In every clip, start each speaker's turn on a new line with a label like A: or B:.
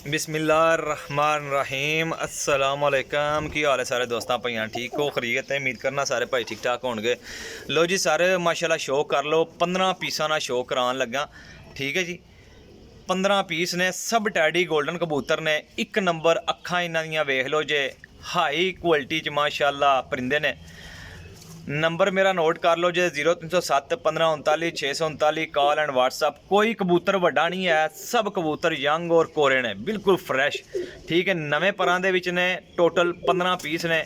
A: बिस्मिल्लाहिर्रहमानिर्रहीम अस्सलाम वालेकुम। की हाल है सारे दोस्तों भाइयों, ठीक हो? खरीत है, उम्मीद करना सारे भाई ठीक ठाक होंगे। लो जी सारे माशाल्लाह शो कर लो। 15 पीसा ना शो करान लगा, ठीक है जी। 15 पीस ने, सब टैडी गोल्डन कबूतर ने, एक नंबर। अखा इन्हां दियां वेख लो जे, हाई क्वालिटी च माशाल्लाह परिंदे ने। नंबर मेरा नोट कर लो जे 0307 1539 639। Call and WhatsApp. कोई कबूतर वड्डा नहीं है, सब कबूतर यंग और कोरे ने, बिल्कुल फ्रैश, ठीक है। नवे परां दे विच ने, टोटल 15 पीस ने।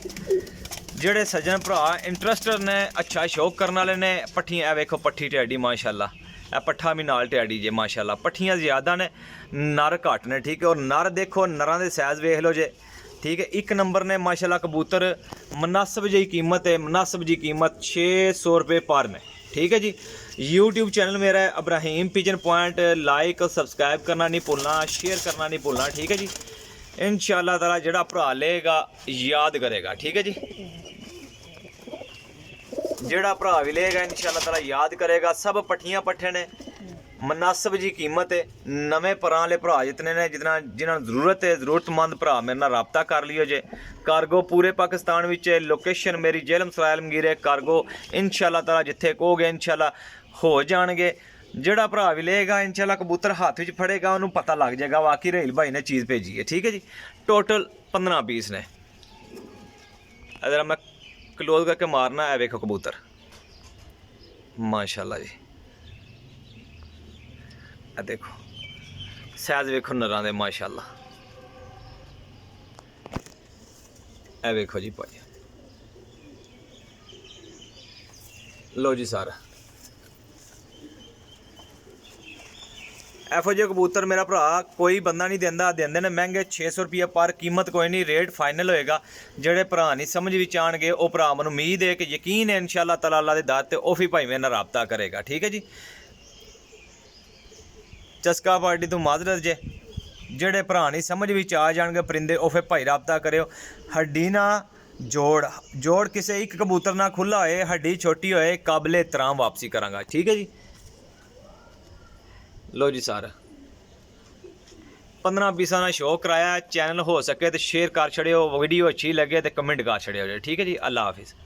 A: जेड़े सज्जन भरा इंटरस्टेड ने, अच्छा शौक करने वाले ने, पट्ठियां वेखो, पट्ठी टैडी माशाल्लाह, ए पट्ठा भी नाल टैडी जे माशाल्लाह। पट्ठियां ज़्यादा ने, नर घट ने, ठीक है। और नर देखो, नरां दे साइज़ वेख लो जे, ठीक है। एक नंबर ने माशाल्लाह कबूतर। मुनासिब जी कीमत है, मुनासिब जी कीमत 600 रुपये पर में, ठीक है जी। यूट्यूब चैनल मेरा है Ibrahim pigeon point. Like subscribe करना नहीं भूलना, शेयर करना नहीं भूलना, ठीक है जी। इंशाल्लाह ताला जेड़ा भरा लेगा याद करेगा, ठीक है जी। जेड़ा भरा भी लेगा इंशाल्लाह ताला याद करेगा। सब पट्ठियां पट्ठे ने, मुनासिब जी कीमत है। नवे परां वाले भरा जितने ने, जिन्होंने जरूरत है, जरूरतमंद भरा मेरे नाल राबता कर लियो जे। कार्गो पूरे पाकिस्तान विच है। लोकेशन मेरी जेहलम सरायल मगीर है। कार्गो इंशाल्लाह ताला जिथे कहोगे इंशाल्लाह हो जाएंगे। जेड़ा भरा भी लेगा इंशाल्लाह कबूतर हाथ विच फड़ेगा, उन्होंने पता लग जाएगा वाकई रहील भाई ने चीज़ भेजी है, ठीक है जी। टोटल 15 पीस ने। अगर मैं क्लोज करके मारना है, वेखो कबूतर माशाल्लाह जी। देखो साइज वेखो नरां दे माशाल्लाह। ए वेखो जी भाई, लो जी सारा एफो जे कबूतर मेरा भरा कोई बंदा नहीं देंदा, देंदे ने महंगे 600 रुपये पर। कीमत कोई नहीं, रेट फाइनल होएगा। जेड़े भरा नहीं समझ विच आउणगे वो भरा मैनूं उम्मीद है कि यकीन है इंशाल्लाह ताला अल्लाह दे दर ते ओह भी भाई मेरे नाल राबता करेगा, ठीक है जी। चस्का पार्टी तो माजरत जे, जेड़े भरा नहीं समझ विच आ जाणगे परिंदे वो फिर भाई राबता करियो। हड्डी ना जोड़ किसी एक कबूतर ना खुला होए, हड्डी छोटी होए, काबले तराम वापसी करांगा, ठीक है जी। लो जी सारा 15 पीसा ना शो कराया। चैनल हो सके तो शेयर कर छड़ियो, वीडियो अच्छी लगे तो कमेंट कर छड़ियो, ठीक है जी। अल्लाह हाफिज़।